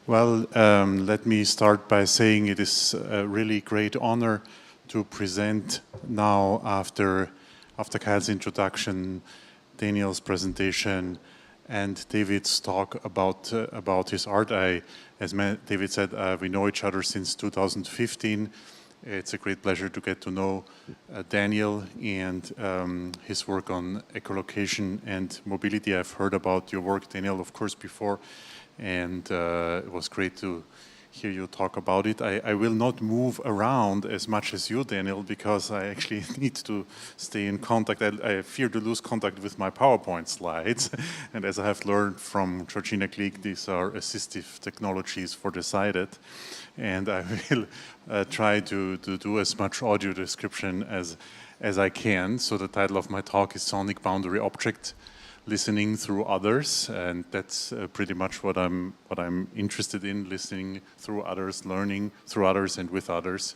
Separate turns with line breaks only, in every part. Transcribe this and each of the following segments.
Well, let me start by saying it is a really great honor to present now after Kyle's introduction, Daniel's presentation, and David's talk about his art. As David said, we know each other since 2015. It's a great pleasure to get to know Daniel and his work on echolocation and mobility. I've heard about your work, Daniel, of course, before, and it was great to hear you talk about it. I will not move around as much as you, Daniel, because I actually need to stay in contact. I fear to lose contact with my PowerPoint slides. And as I have learned from Georgina Klieg, these are assistive technologies for the sighted. And I will try to do as much audio description as I can. So the title of my talk is Sonic Boundary Object: Listening Through Others, and that's pretty much what I'm interested in: listening through others, learning through others and with others.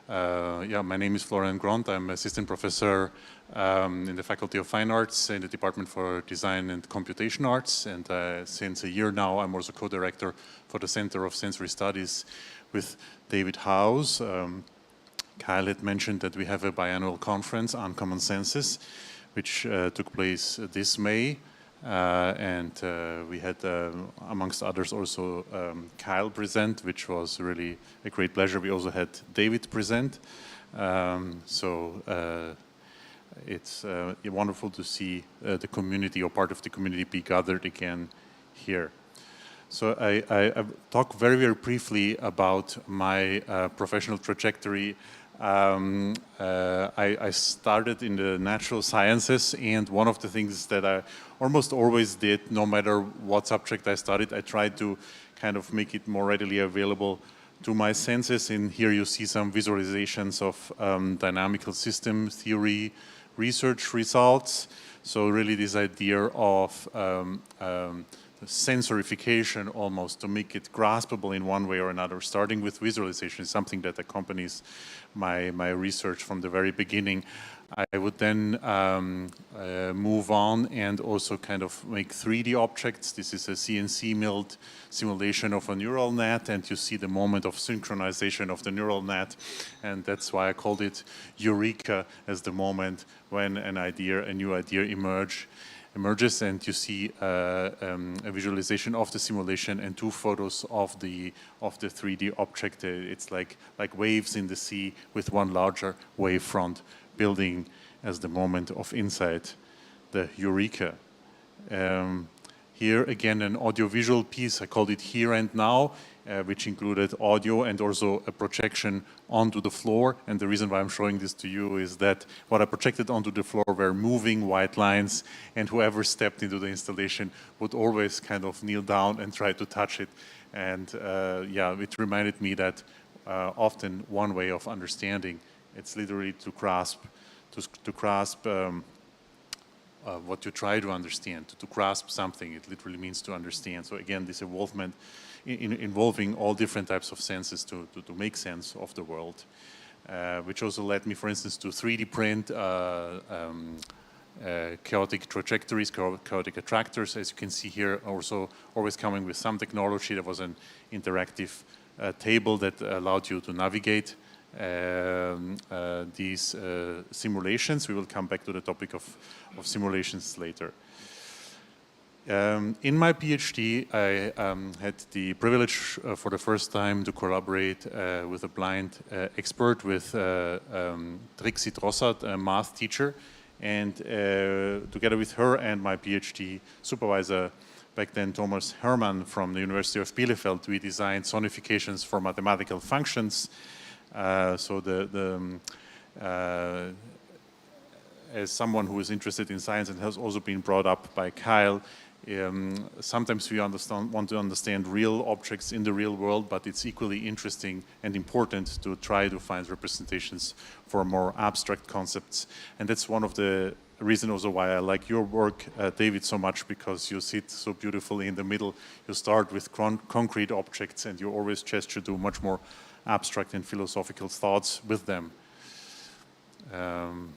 Yeah, my name is Florian Grond. I'm assistant professor in the Faculty of Fine Arts in the Department for Design and Computation Arts, and since a year now I'm also co-director for the Center of Sensory Studies with David Howes. Kyle had mentioned that we have a biannual conference on common senses, which took place this May, and we had, amongst others, also Kyle present, which was really a great pleasure. We also had David present, so it's wonderful to see the community, or part of the community, be gathered again here. So I talk very, very briefly about my professional trajectory. I started in the natural sciences, and one of the things that I almost always did, no matter what subject I studied, I tried to kind of make it more readily available to my senses. And here you see some visualizations of dynamical system theory research results. So really this idea of sensorification, almost, to make it graspable in one way or another, starting with visualization, is something that accompanies my research from the very beginning. I would then move on and also kind of make 3D objects. This is a CNC milled simulation of a neural net, and you see the moment of synchronization of the neural net, and that's why I called it Eureka, as the moment when a new idea emerges, and you see a visualization of the simulation and 2 photos of the 3D object. It's like waves in the sea with one larger wave front building as the moment of insight, the Eureka. Here again an audiovisual piece. I called it Here and Now, which included audio and also a projection onto the floor. And the reason why I'm showing this to you is that what I projected onto the floor were moving white lines, and whoever stepped into the installation would always kind of kneel down and try to touch it. And yeah, it reminded me that often one way of understanding, it's literally to grasp what you try to understand. To grasp something, it literally means to understand. So again, this involvement involving all different types of senses to make sense of the world, which also led me, for instance, to 3D print chaotic trajectories, chaotic attractors. As you can see here, also always coming with some technology. There was an interactive table that allowed you to navigate these simulations. We will come back to the topic of simulations later. In my PhD, I had the privilege for the first time to collaborate with a blind expert, with Trixie Drossard, a math teacher, and together with her and my PhD supervisor, back then Thomas Hermann from the University of Bielefeld, we designed sonifications for mathematical functions. As someone who is interested in science and has also been brought up by Kyle, sometimes we want to understand real objects in the real world, but it's equally interesting and important to try to find representations for more abstract concepts. And that's one of the reasons also why I like your work, David, so much, because you sit so beautifully in the middle. You start with concrete objects, and you always gesture to much more abstract and philosophical thoughts with them. Then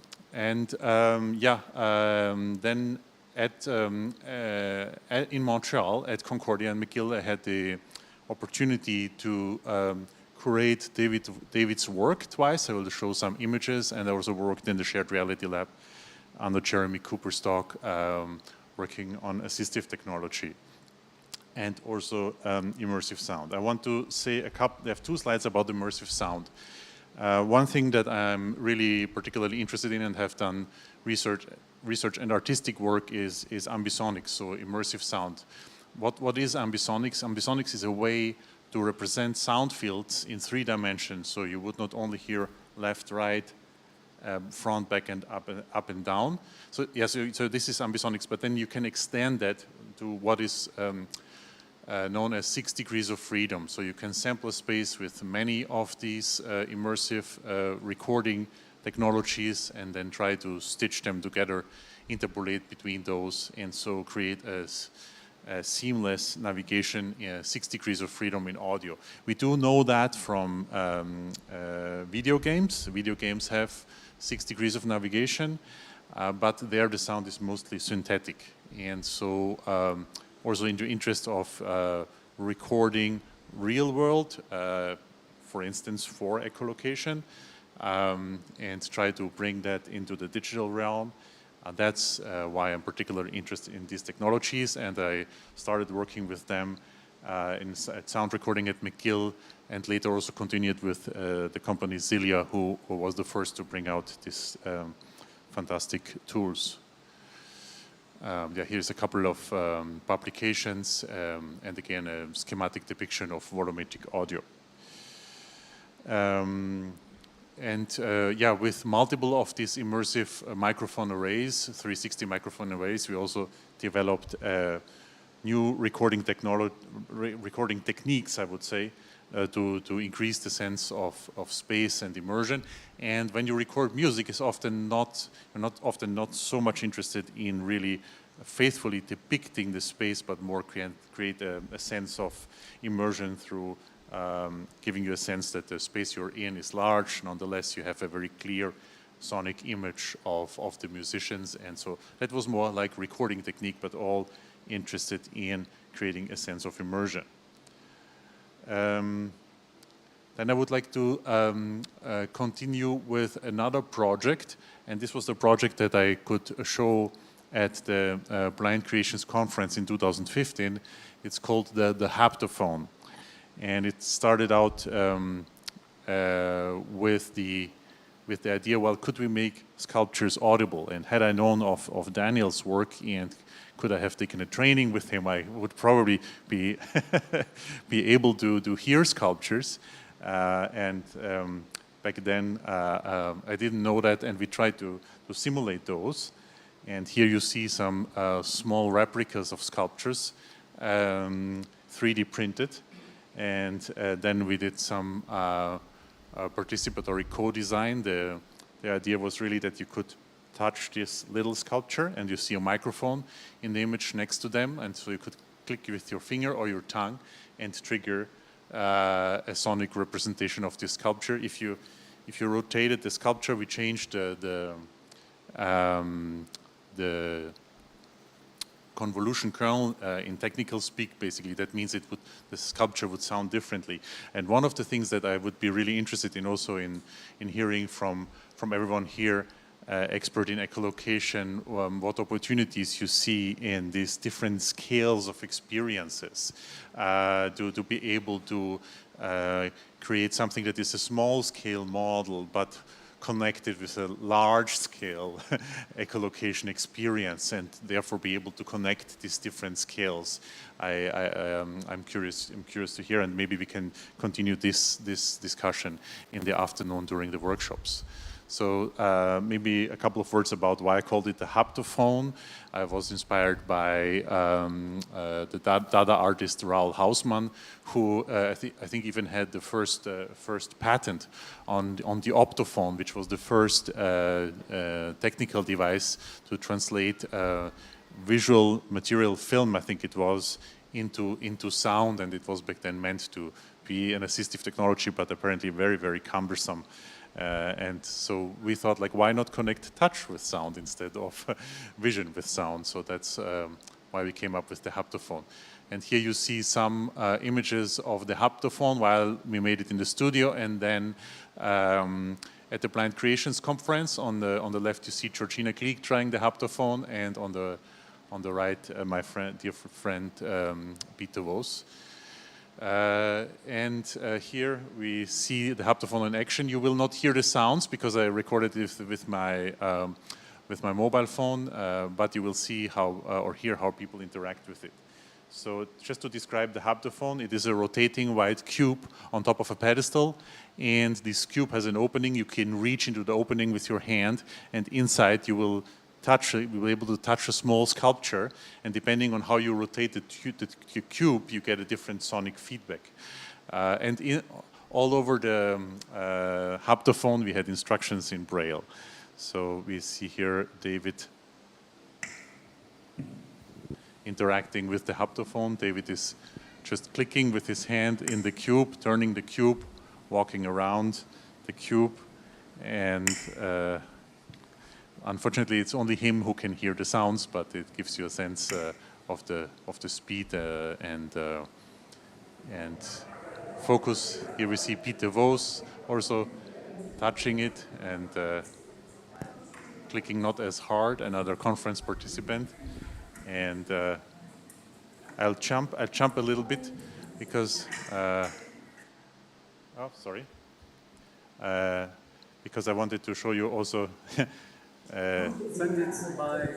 in Montreal, at Concordia and McGill, I had the opportunity to curate David's work twice. I will show some images, and I also worked in the Shared Reality Lab under Jeremy Cooper's talk, working on assistive technology and also immersive sound. I want to say I have 2 slides about immersive sound. One thing that I'm really particularly interested in and have done research and artistic work is ambisonics, so immersive sound. What is ambisonics? Ambisonics is a way to represent sound fields in 3 dimensions, so you would not only hear left, right, front, back, and up and down. So yes, so this is ambisonics, but then you can extend that to what is known as 6 degrees of freedom. So you can sample a space with many of these immersive recording technologies and then try to stitch them together, interpolate between those, and so create a seamless navigation, 6 degrees of freedom in audio. We do know that from video games. Video games have 6 degrees of navigation, but there the sound is mostly synthetic. And so also in the interest of recording real world, for instance, for echolocation, and try to bring that into the digital realm. That's why I'm particularly interested in these technologies, and I started working with them at sound recording at McGill, and later also continued with the company Zilia, who was the first to bring out these fantastic tools. Yeah, here's a couple of publications, and again, a schematic depiction of volumetric audio. Yeah, with multiple of these immersive microphone arrays, 360 microphone arrays, we also developed new recording techniques, I would say, to increase the sense of space and immersion. And when you record music, you're often not so much interested in really faithfully depicting the space, but more create a sense of immersion through giving you a sense that the space you're in is large. Nonetheless, you have a very clear sonic image of the musicians. And so that was more like recording technique, but all interested in creating a sense of immersion. Then I would like to continue with another project. And this was the project that I could show at the Blind Creations Conference in 2015. It's called the Haptophone. And it started out with the idea, well, could we make sculptures audible? And had I known of Daniel's work and could I have taken a training with him, I would probably be able to hear sculptures. Back then, I didn't know that, and we tried to simulate those. And here you see some small replicas of sculptures, 3D printed. And then we did some participatory co-design. The idea was really that you could touch this little sculpture and you see a microphone in the image next to them, and so you could click with your finger or your tongue and trigger a sonic representation of this sculpture. If you rotated the sculpture, we changed the convolution kernel in technical speak. Basically, that means the sculpture would sound differently. And one of the things that I would be really interested in also in hearing from everyone here, expert in echolocation, what opportunities you see in these different scales of experiences to be able to create something that is a small scale model, but connected with a large-scale echolocation experience, and therefore be able to connect these different scales. I'm curious to hear, and maybe we can continue this discussion in the afternoon during the workshops. So maybe a couple of words about why I called it the Haptophone. I was inspired by the Dada artist Raoul Hausmann, who I think even had the first patent on the optophone, which was the first technical device to translate visual material film, I think it was, into sound, and it was back then meant to be an assistive technology, but apparently very, very cumbersome. And so we thought, like, why not connect touch with sound instead of vision with sound? So that's why we came up with the Haptophone. And here you see some images of the haptophone while we made it in the studio, and then at the Blind Creations Conference, on the left you see Georgina Krieg trying the haptophone, and on the right my dear friend Peter Vos. Here we see the haptophone in action. You will not hear the sounds because I recorded it with my mobile phone, but you will see how or hear how people interact with it. So just to describe the haptophone, it is a rotating white cube on top of a pedestal, and this cube has an opening. You can reach into the opening with your hand, and inside you will be able to touch a small sculpture, and depending on how you rotate the cube, you get a different sonic feedback. All over the haptophone, we had instructions in Braille. So we see here David interacting with the haptophone. David is just clicking with his hand in the cube, turning the cube, walking around the cube, and unfortunately it's only him who can hear the sounds, but it gives you a sense of the speed and focus. Here we see Peter Vos also touching it and clicking not as hard, another conference participant. And I'll jump a little bit because because I wanted to show you also
funded by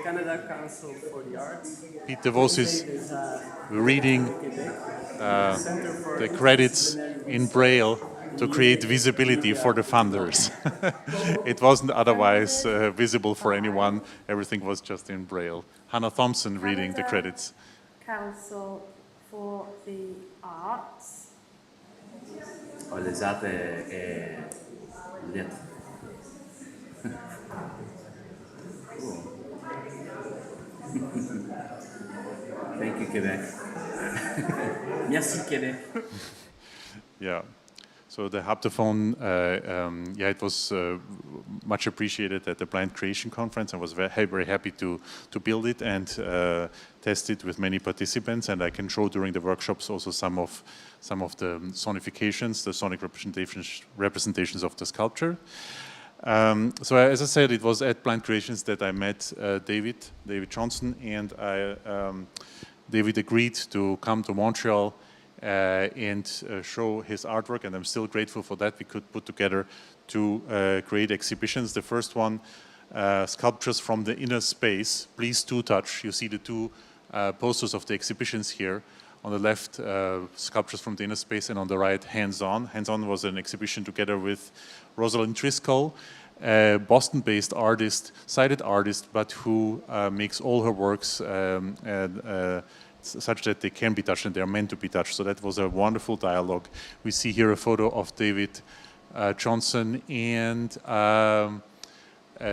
Canada Council for the Arts.
Peter Vos is reading the credits in Braille to create visibility for the funders. It wasn't otherwise visible for anyone. Everything was just in Braille. Hannah Thompson reading the credits.
Council for the Arts.
Oh, les arts et lettres. Thank you, Quebec. Merci, Quebec.
Yeah. So the haptophone, it was much appreciated at the Blind Creation Conference. I was very happy to build it and test it with many participants. And I can show during the workshops also some of the sonifications, the sonic representations of the sculpture. So as I said, it was at Blind Creations that I met David Johnson, and David agreed to come to Montreal and show his artwork, and I'm still grateful for that. We could put together two great exhibitions. The first one, Sculptures from the Inner Space, Please Do Touch. You see the two posters of the exhibitions here. On the left, Sculptures from the Inner Space, and on the right, Hands On. Hands On was an exhibition together with Rosalind Driscoll, a Boston-based artist, sighted artist, but who makes all her works such that they can be touched and they are meant to be touched. So that was a wonderful dialogue. We see here a photo of David Johnson and a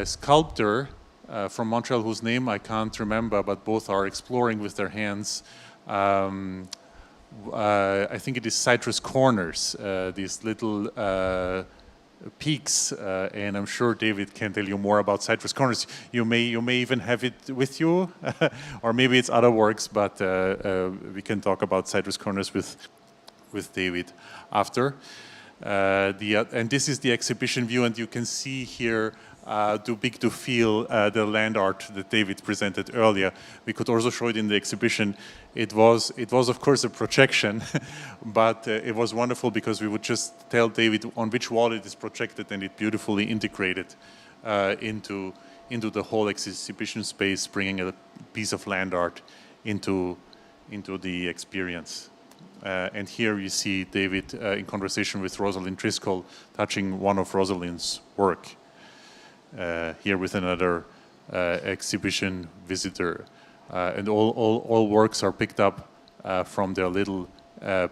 sculptor from Montreal whose name I can't remember, but both are exploring with their hands. I think it is Citrus Corners, these little peaks, and I'm sure David can tell you more about Citrus Corners. You may even have it with you, or maybe it's other works, but we can talk about Citrus Corners with David after. And this is the exhibition view, and you can see here Too Big to Feel, the land art that David presented earlier. We could also show it in the exhibition. It was of course a projection, but it was wonderful because we would just tell David on which wall it is projected, and it beautifully integrated into the whole exhibition space, bringing a piece of land art into the experience. And here you see David in conversation with Rosalind Driscoll, touching one of Rosalind's work. Here with another exhibition visitor. And all works are picked up from their little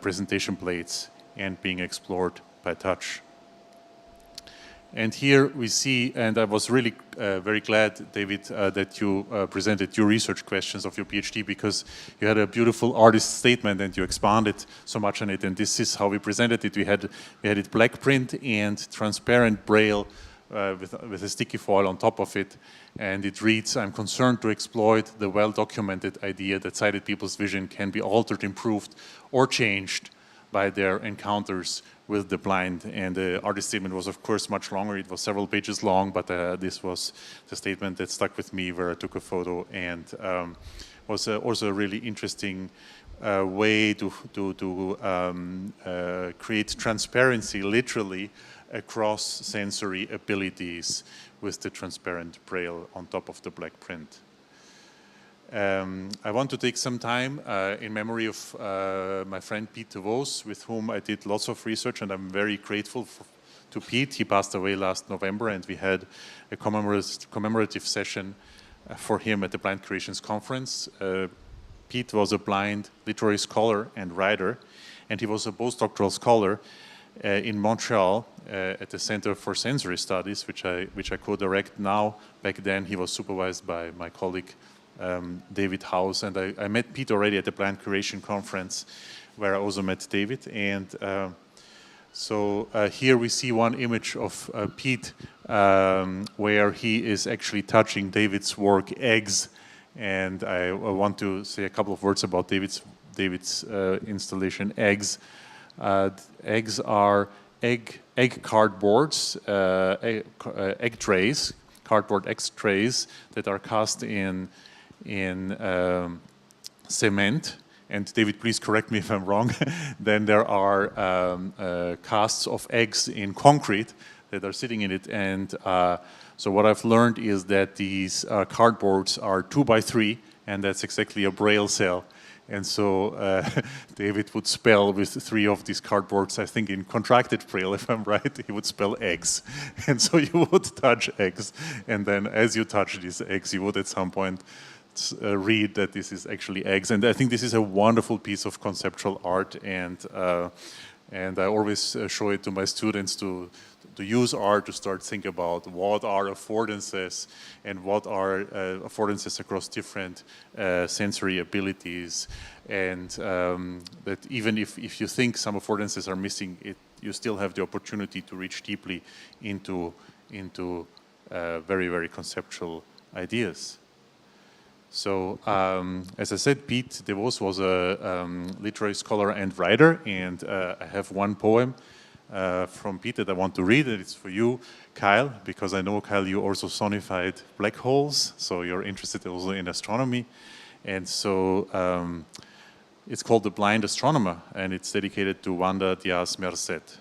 presentation plates and being explored by touch. And here we see, and I was really very glad, David, that you presented your research questions of your PhD, because you had a beautiful artist statement and you expanded so much on it. And this is how we presented it. We had it black print and transparent Braille with a sticky foil on top of it, and it reads, "I'm concerned to exploit the well-documented idea that sighted people's vision can be altered, improved, or changed by their encounters with the blind." And the artist statement was, of course, much longer. It was several pages long, but this was the statement that stuck with me, where I took a photo, and was also a really interesting way to create transparency, literally, across sensory abilities with the transparent braille on top of the black print. I want to take some time in memory of my friend Pete de Vos, with whom I did lots of research, and I'm very grateful to Pete. He passed away last November, and we had a commemorative session for him at the Blind Creations Conference. Pete was a blind literary scholar and writer, and he was a postdoctoral scholar in Montreal at the Center for Sensory Studies, which I co-direct now. Back then, he was supervised by my colleague David House, and I met Pete already at the Blind Creation Conference, where I also met David. And so here we see one image of Pete, where he is actually touching David's work, Eggs. And I want to say a couple of words about David's installation, Eggs. Eggs are egg cardboards, egg trays, cardboard egg trays that are cast in cement. And David, please correct me if I'm wrong. Then there are casts of eggs in concrete that are sitting in it. And so what I've learned is that these cardboards are 2 by 3, and that's exactly a braille cell. And so David would spell with 3 of these cardboards, I think in contracted braille, if I'm right, he would spell eggs. And so you would touch eggs, and then as you touch these eggs, you would at some point read that this is actually eggs. And I think this is a wonderful piece of conceptual art, and I always show it to my students to use art to start thinking about what are affordances, and what are affordances across different sensory abilities, and that even if you think some affordances are missing, you still have the opportunity to reach deeply into very, very conceptual ideas. So, as I said, Pete de Vos was a literary scholar and writer, and I have one poem from Pete that I want to read, and it's for you, Kyle, because I know, Kyle, you also sonified black holes, so you're interested also in astronomy. And so it's called The Blind Astronomer, and it's dedicated to Wanda Diaz Merced.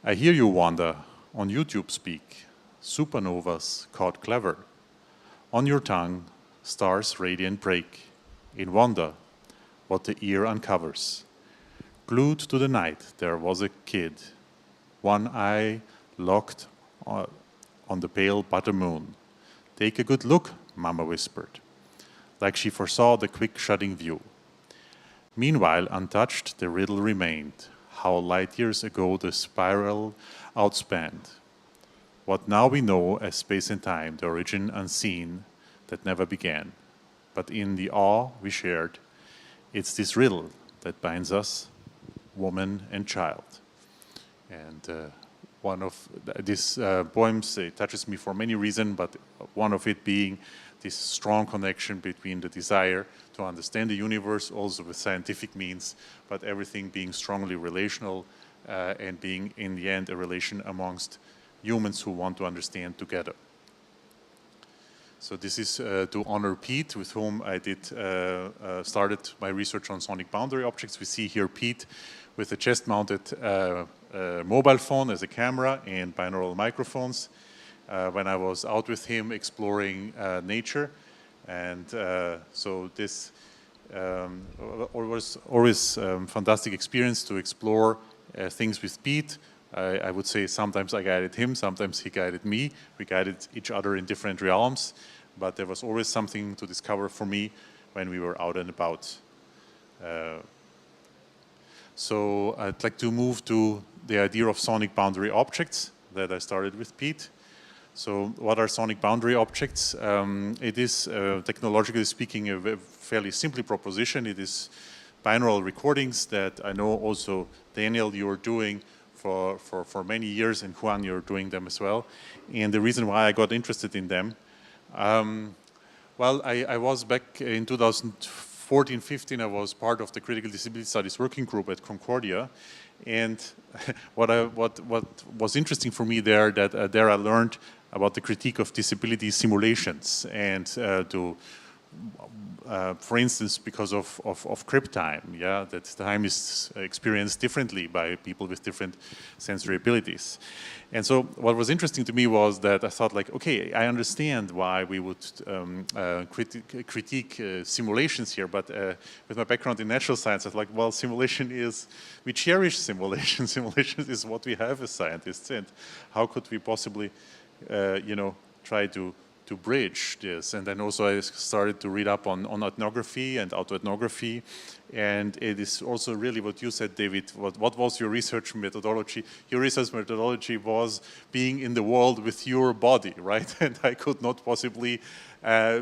I hear you, Wanda, on YouTube speak, supernovas caught clever. On your tongue, stars radiant break, in wonder, what the ear uncovers. Glued to the night, there was a kid, one eye locked on the pale butter moon. Take a good look, Mama whispered, like she foresaw the quick shutting view. Meanwhile, untouched, the riddle remained, how light years ago the spiral outspanned. What now we know as space and time, the origin unseen that never began. But in the awe we shared, it's this riddle that binds us, woman and child. And one of these poems touches me for many reasons, but one of it being this strong connection between the desire to understand the universe, also with scientific means, but everything being strongly relational and being, in the end, a relation amongst humans who want to understand together. So this is to honor Pete, with whom I started my research on sonic boundary objects. We see here Pete with a chest-mounted mobile phone as a camera and binaural microphones when I was out with him exploring nature. And so this was always a fantastic experience to explore things with Pete. I would say sometimes I guided him, sometimes he guided me. We guided each other in different realms, but there was always something to discover for me when we were out and about. So I'd like to move to the idea of sonic boundary objects that I started with Pete. So what are sonic boundary objects? It is, technologically speaking, a fairly simple proposition. It is binaural recordings that I know also, Daniel, you are doing for many years, and Juan, you're doing them as well. And the reason why I got interested in them, well, I was back in 2014-15, I was part of the Critical Disability Studies Working Group at Concordia. And what was interesting for me there, that there I learned about the critique of disability simulations, and for instance, because of crib time, yeah, that time is experienced differently by people with different sensory abilities. And so what was interesting to me was that I thought, like, okay, I understand why we would critique simulations here, but with my background in natural science, I was like, well, simulation is, we cherish simulation. Simulation is what we have as scientists, and how could we possibly, you know, try to bridge this? And then also I started to read up on ethnography and autoethnography, and it is also really what you said, David. What was your research methodology? Your research methodology was being in the world with your body, right? And I could not possibly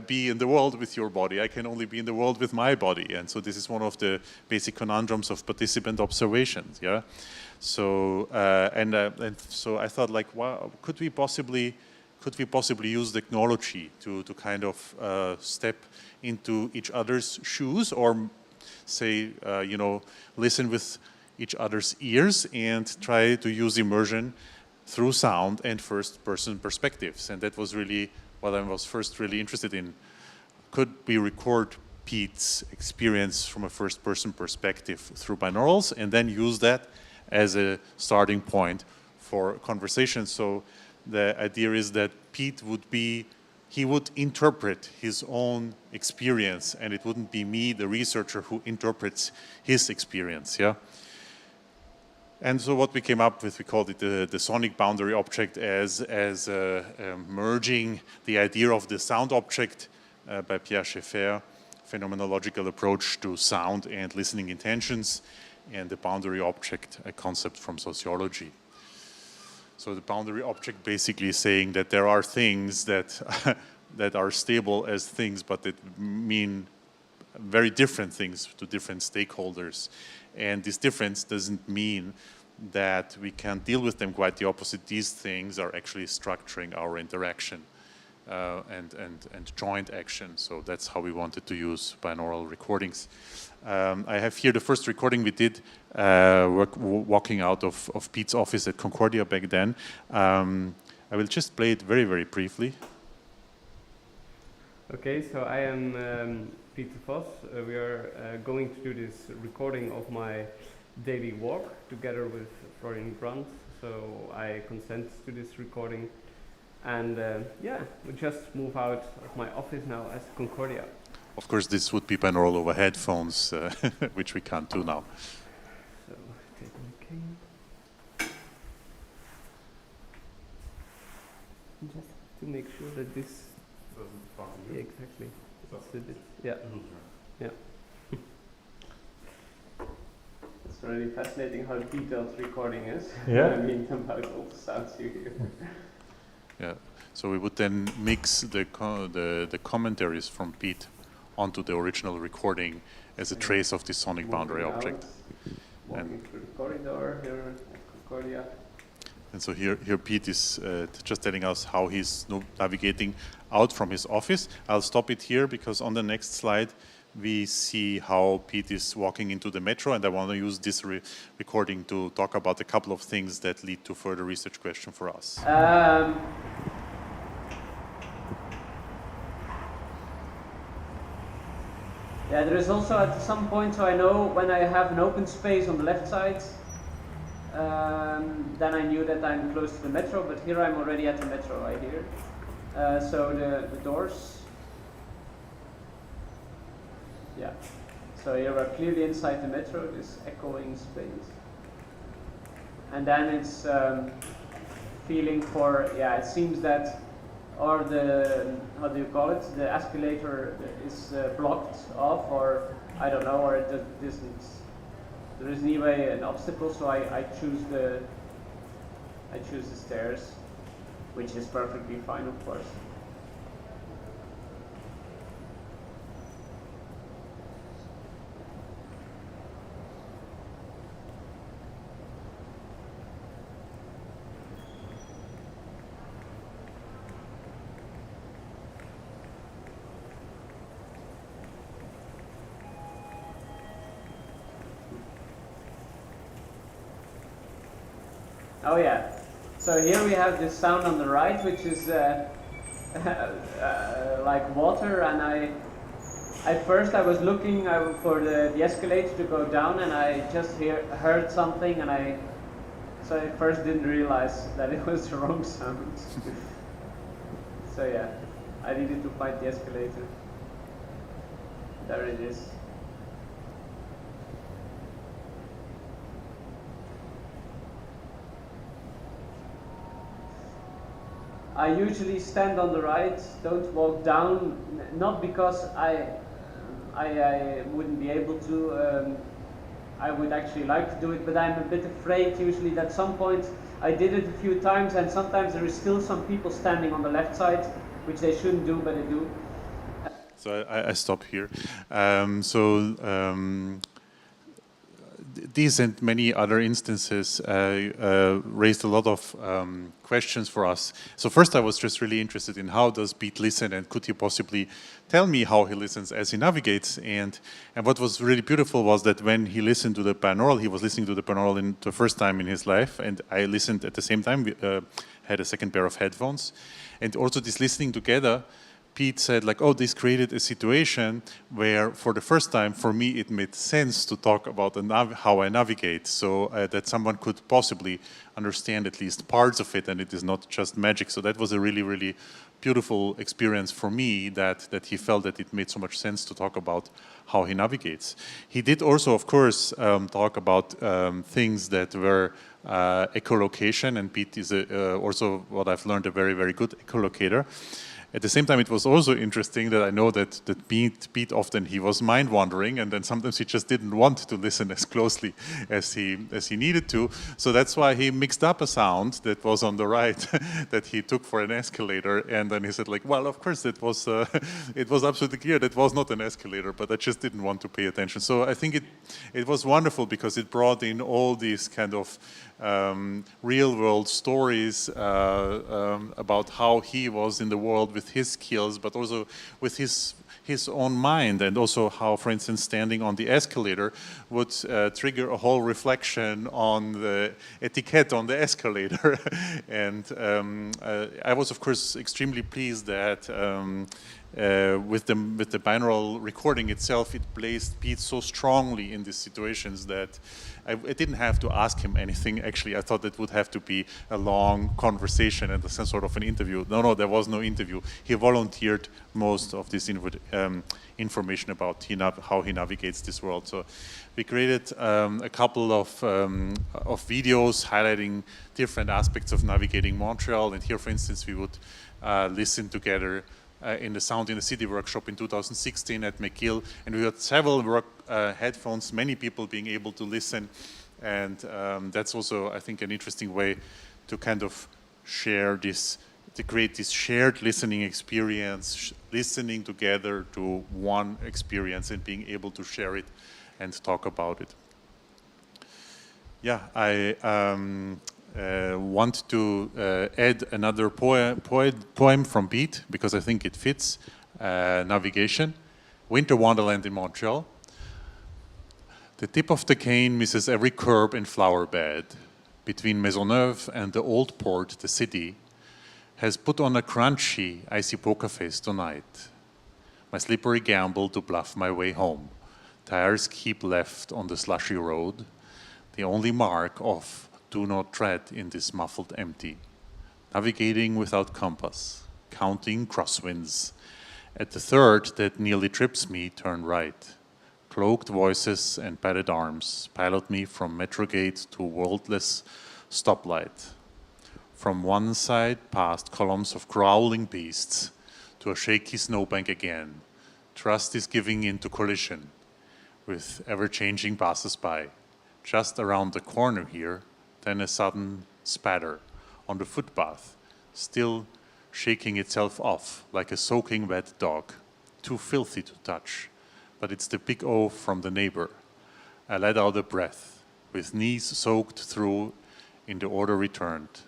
be in the world with your body. I can only be in the world with my body. And so this is one of the basic conundrums of participant observations, yeah? So, and so I thought, like, wow, could we possibly use technology to kind of step into each other's shoes, or say, you know, listen with each other's ears and try to use immersion through sound and first-person perspectives? And that was really what I was first really interested in. Could we record Pete's experience from a first-person perspective through binaurals, and then use that as a starting point for conversation? So the idea is that Pete he would interpret his own experience, and it wouldn't be me, the researcher, who interprets his experience, yeah? And so what we came up with, we called it the sonic boundary object, as merging the idea of the sound object by Pierre Schaeffer, phenomenological approach to sound and listening intentions, and the boundary object, a concept from sociology. So the boundary object basically is saying that there are things that that are stable as things, but that mean very different things to different stakeholders. And this difference doesn't mean that we can't deal with them. Quite the opposite. These things are actually structuring our interaction and joint action. So that's how we wanted to use binaural recordings. I have here the first recording we did walking out of Pete's office at Concordia back then. I will just play it very, very briefly.
Okay, so I am Peter Vos. We are going to do this recording of my daily walk together with Florian Grond. So I consent to this recording. And yeah, we just move out of my office now as Concordia.
Of course, this would be binaural over headphones, which we can't do now.
So, take my cane. Just to make sure that this doesn't fall. Yeah, exactly. That's a bit, yeah. Yeah. It's really fascinating how detailed recording is.
Yeah.
I mean, about all the sounds you hear.
Yeah. So we would then mix the commentaries from Pete onto the original recording as a trace of the sonic boundary object.
Walking through the corridor here at Concordia.
And so here Pete is just telling us how he's navigating out from his office. I'll stop it here because on the next slide we see how Pete is walking into the metro, and I want to use this recording to talk about a couple of things that lead to further research question for us.
Yeah, there is also at some point, so I know when I have an open space on the left side, then I knew that I'm close to the metro, but here I'm already at the metro, I hear. So the doors, yeah. So here we're clearly inside the metro, this echoing space. And then it's feeling for, yeah, it seems that, or the, how do you call it, the escalator is blocked off, or I don't know, or it isn't, there isn't anyway an obstacle, so I choose the stairs, which is perfectly fine, of course. Oh yeah. So here we have this sound on the right, which is like water, and at first I was looking for the escalator to go down, and I just heard something, and so I first didn't realize that it was the wrong sound. So yeah, I needed to find the escalator. There it is. I usually stand on the right, don't walk down, not because I wouldn't be able to, I would actually like to do it, but I'm a bit afraid usually that at some point I did it a few times, and sometimes there is still some people standing on the left side, which they shouldn't do, but they do.
So I stop here. These and many other instances raised a lot of questions for us. So first I was just really interested in how does Pete listen, and could he possibly tell me how he listens as he navigates. And what was really beautiful was that when he listened to the binaural, he was listening to the binaural in the first time in his life, and I listened at the same time. We had a second pair of headphones. And also this listening together, Pete said like, oh, this created a situation where for the first time for me it made sense to talk about how I navigate, so that someone could possibly understand at least parts of it and it is not just magic. So that was a really, really beautiful experience for me, that he felt that it made so much sense to talk about how he navigates. He did also, of course, talk about things that were echolocation, and Pete is also, what I've learned, a very, very good echolocator. At the same time, it was also interesting that I know that Pete often he was mind wandering, and then sometimes he just didn't want to listen as closely as he needed to. So that's why he mixed up a sound that was on the right that he took for an escalator, and then he said like, well, of course it was absolutely clear that was not an escalator, but I just didn't want to pay attention. So I think it was wonderful because it brought in all these kind of real world stories about how he was in the world with his skills, but also with his own mind, and also how, for instance, standing on the escalator would trigger a whole reflection on the etiquette on the escalator. And I was, of course, extremely pleased that with the binaural recording itself, it placed Pete so strongly in these situations that I didn't have to ask him anything. Actually, I thought it would have to be a long conversation and some sort of an interview. No, there was no interview. He volunteered most of this information about how he navigates this world. So we created a couple of videos highlighting different aspects of navigating Montreal. And here, for instance, we would listen together in the Sound in the City workshop in 2016 at McGill, and we had several headphones, many people being able to listen, and that's also, I think, an interesting way to kind of share this, to create this shared listening experience, listening together to one experience and being able to share it and talk about it. Yeah, I want to add another poem from Pete, because I think it fits navigation. Winter Wonderland in Montreal. The tip of the cane misses every curb and flower bed. Between Maisonneuve and the old port, the city has put on a crunchy, icy poker face tonight. My slippery gamble to bluff my way home. Tires keep left on the slushy road. The only mark of do not tread in this muffled empty. Navigating without compass, counting crosswinds. At the third that nearly trips me, turn right. Cloaked voices and padded arms pilot me from Metrogate to worldless stoplight. From one side past columns of growling beasts to a shaky snowbank again. Trust is giving in to collision with ever-changing passers-by. Just around the corner here, then a sudden spatter on the footpath, still shaking itself off like a soaking wet dog, too filthy to touch, but it's the big O from the neighbor. I let out a breath, with knees soaked through in the order returned,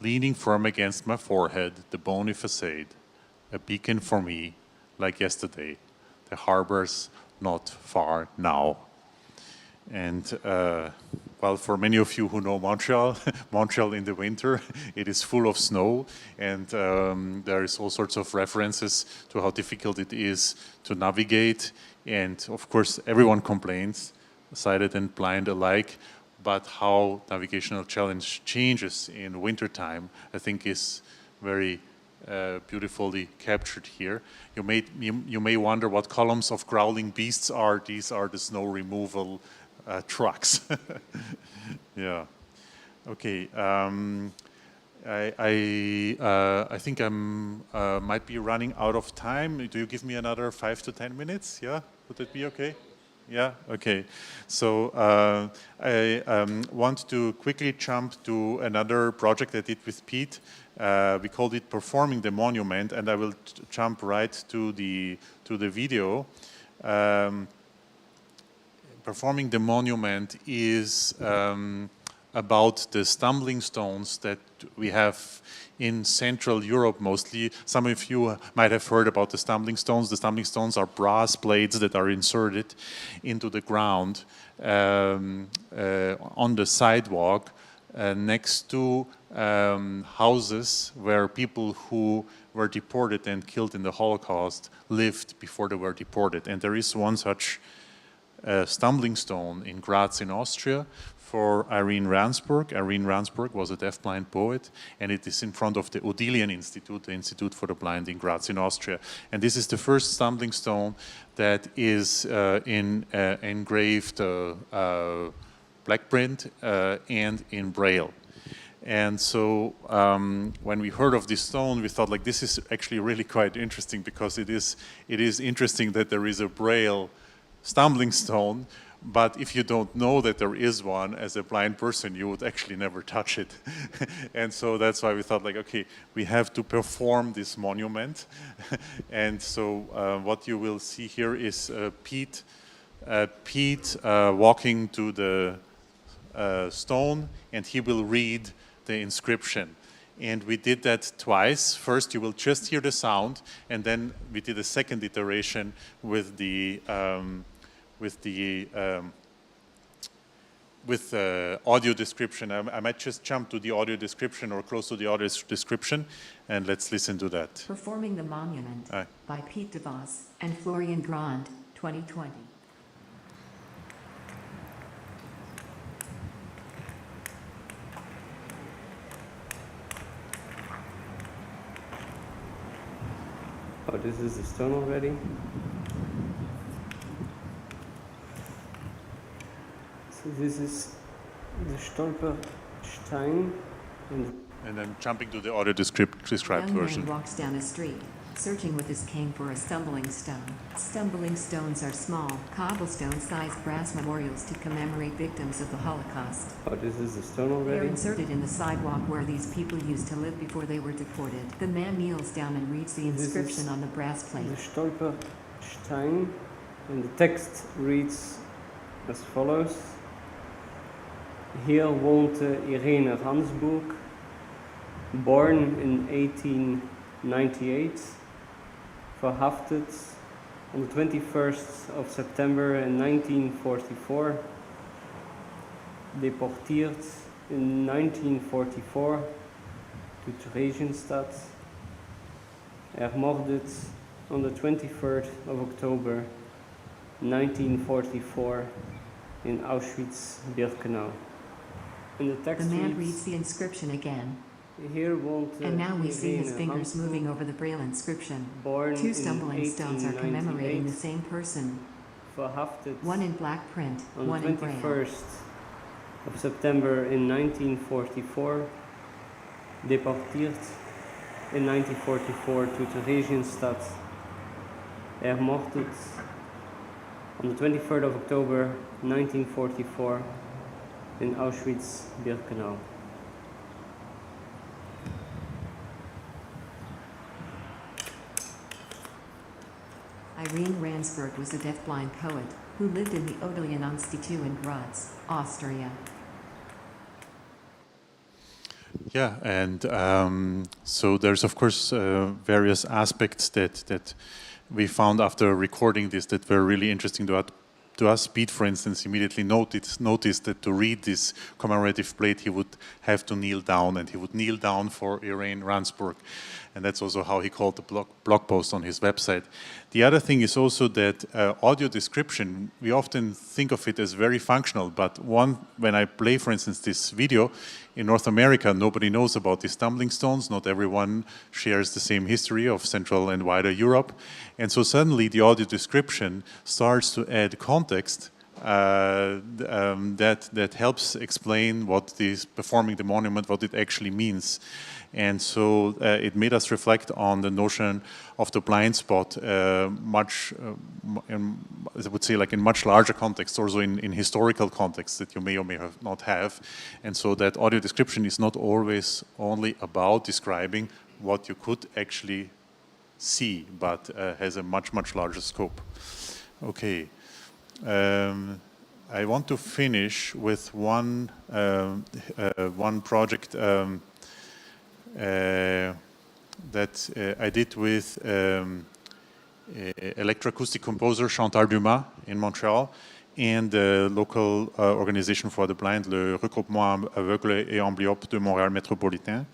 leaning firm against my forehead, the bony facade, a beacon for me, like yesterday, the harbor's not far now. And well, for many of you who know Montreal, Montreal in the winter, it is full of snow, and there is all sorts of references to how difficult it is to navigate. And of course, everyone complains, sighted and blind alike, but how navigational challenge changes in wintertime, I think is very beautifully captured here. You may wonder what columns of growling beasts are. These are the snow removal trucks. Yeah. Okay. I think I'm might be running out of time. Do you give me another 5 to 10 minutes? Yeah. Would that be okay? Yeah. Okay. So I want to quickly jump to another project I did with Pete. We called it Performing the Monument, and I will jump right to the video. Performing the Monument is about the stumbling stones that we have in Central Europe mostly. Some of you might have heard about the stumbling stones. The stumbling stones are brass plates that are inserted into the ground on the sidewalk next to houses where people who were deported and killed in the Holocaust lived before they were deported. And there is one such stumbling stone in Graz in Austria for Irene Ransburg. Irene Ransburg was a deafblind poet, and it is in front of the Odilian Institute, the Institute for the Blind in Graz in Austria. And this is the first stumbling stone that is in engraved black print and in Braille. And so when we heard of this stone, we thought, like, this is actually really quite interesting, because it is interesting that there is a Braille stumbling stone, but if you don't know that there is one as a blind person, you would actually never touch it. And so that's why we thought, like, okay, we have to perform this monument. And so what you will see here is Pete walking to the stone, and he will read the inscription. And we did that twice. First, you will just hear the sound, and then we did a second iteration with the audio description. I might just jump to the audio description or close to the audio description, and let's listen to that.
Performing the Monument by Pete DeVos and Florian Grond, 2020.
Oh, this is the stone already. So this is the Stolperstein.
And then jumping to the audio described version.
A young man walks down a street, searching with his cane for a stumbling stone. Stumbling stones are small, cobblestone-sized brass memorials to commemorate victims of the Holocaust.
Oh, this is the stone already.
They're inserted in the sidewalk where these people used to live before they were deported. The man kneels down and reads the inscription on the brass plate.
The Stolperstein, and the text reads as follows. Hier woonte Irene Ransburg, born in 1898, verhaftet on the 21st of September in 1944, deportiert in 1944 to Theresienstadt, ermordet on the 23rd of October 1944 in Auschwitz-Birkenau. And the text
man reads the inscription again.
Here woonte
And now we see his
Irene
fingers
Ransburg,
moving over the Braille inscription.
born
Two
in
stumbling stones are commemorating the
1898,
same person,
verhaftet
one in black print,
on
one
the
in Braille.
21st of September in 1944, deportiert in 1944 to Theresienstadt, ermordet on the 23rd of October 1944 in Auschwitz-Birkenau.
Irene Ransburg was a deafblind poet who lived in the Odilian Institute in Graz, Austria.
Yeah, and so there's of course various aspects that we found after recording this that were really interesting Tuah's speed, for instance, immediately noticed that to read this commemorative plate, he would have to kneel down, and he would kneel down for Irene Ransburg. And that's also how he called the blog post on his website. The other thing is also that audio description, we often think of it as very functional, but when I play, for instance, this video, in North America, nobody knows about these stumbling stones. Not everyone shares the same history of Central and wider Europe. And so suddenly the audio description starts to add context that helps explain what this performing the monument, what it actually means. And so it made us reflect on the notion of the blind spot I would say like in much larger context, also in historical context that you may or may not have. And so that audio description is not always only about describing what you could actually see, but has a much, much larger scope. Okay. I want to finish with one project that I did with electroacoustic composer Chantal Dumas in Montreal and the local organization for the blind, le Regroupement Aveugle et Amblyopes de Montréal Métropolitain.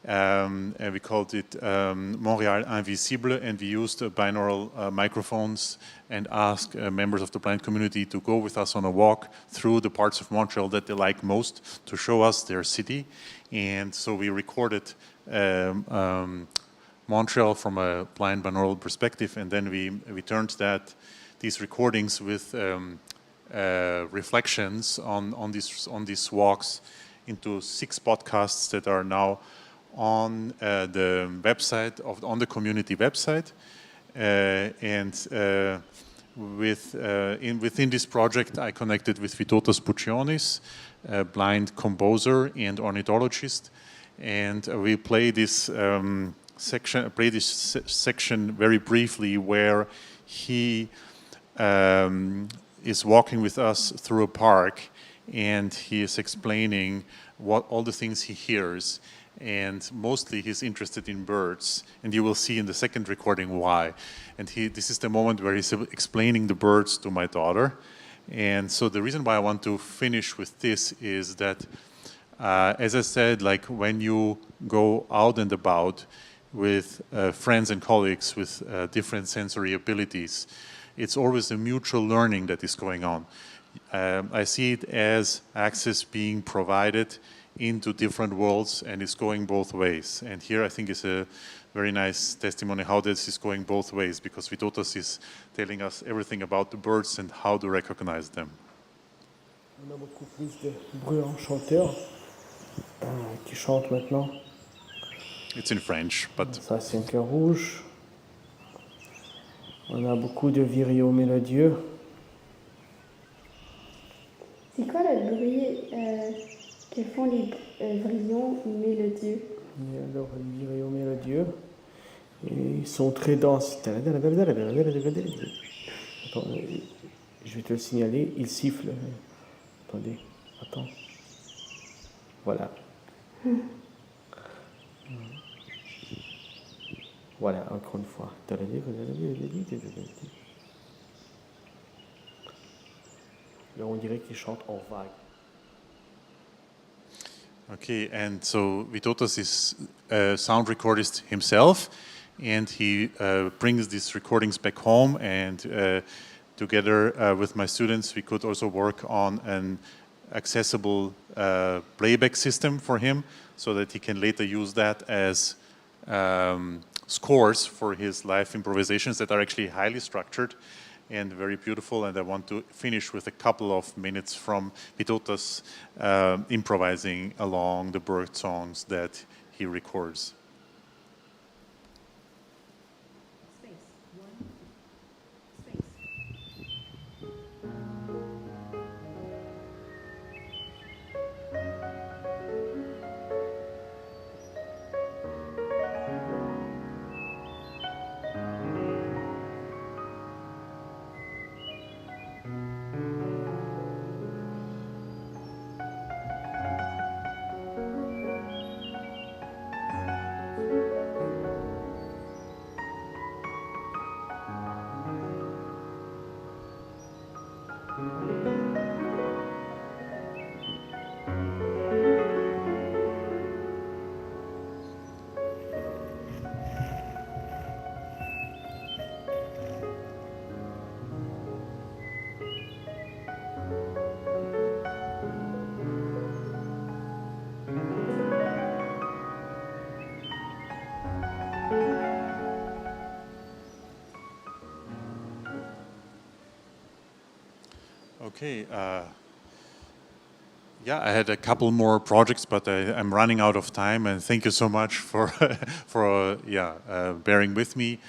And we called it Montréal Invisible, and we used binaural microphones and asked members of the blind community to go with us on a walk through the parts of Montreal that they like most to show us their city. And so we recorded Montreal from a blind binaural perspective, and then we turned these recordings with reflections on these walks into 6 podcasts that are now on the website on the community website, within this project I connected with Vytautas Pučionis, a blind composer and ornithologist, and we play this section very briefly where he is walking with us through a park, and he is explaining all the things he hears. And mostly he's interested in birds, and you will see in the second recording why. And this is the moment where he's explaining the birds to my daughter. And so the reason why I want to finish with this is that, as I said, like when you go out and about with friends and colleagues with different sensory abilities, it's always a mutual learning that is going on. I see it as access being provided into different worlds, and it's going both ways. And here I think is a very nice testimony how this is going both ways, because Vytautas is telling us everything about the birds and how to recognize them.
On a beaucoup plus de bruits chanteurs qui chantent maintenant.
It's in French, but...
Ça, c'est un cœur rouge. On a beaucoup de virilles mélodieux.
C'est quoi le bruit que font les vrillons mélodieux?
Alors, les virilles mélodieux. Et ils sont très denses. Attends, je vais te le signaler. Ils sifflent. Attendez. Attends. Voilà. Voilà, encore une fois. Là, on dirait qu'ils chantent en vague.
Okay, and so Vytautas is a sound recordist himself, and he brings these recordings back home, and together with my students we could also work on an accessible playback system for him so that he can later use that as scores for his live improvisations that are actually highly structured and very beautiful. And I want to finish with a couple of minutes from Vytautas improvising along the bird songs that he records. Okay. Yeah, I had a couple more projects, but I'm running out of time. And thank you so much for bearing with me.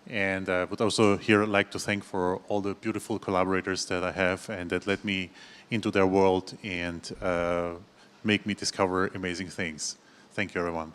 And I would also here like to thank for all the beautiful collaborators that I have and that let me into their world and make me discover amazing things. Thank you, everyone.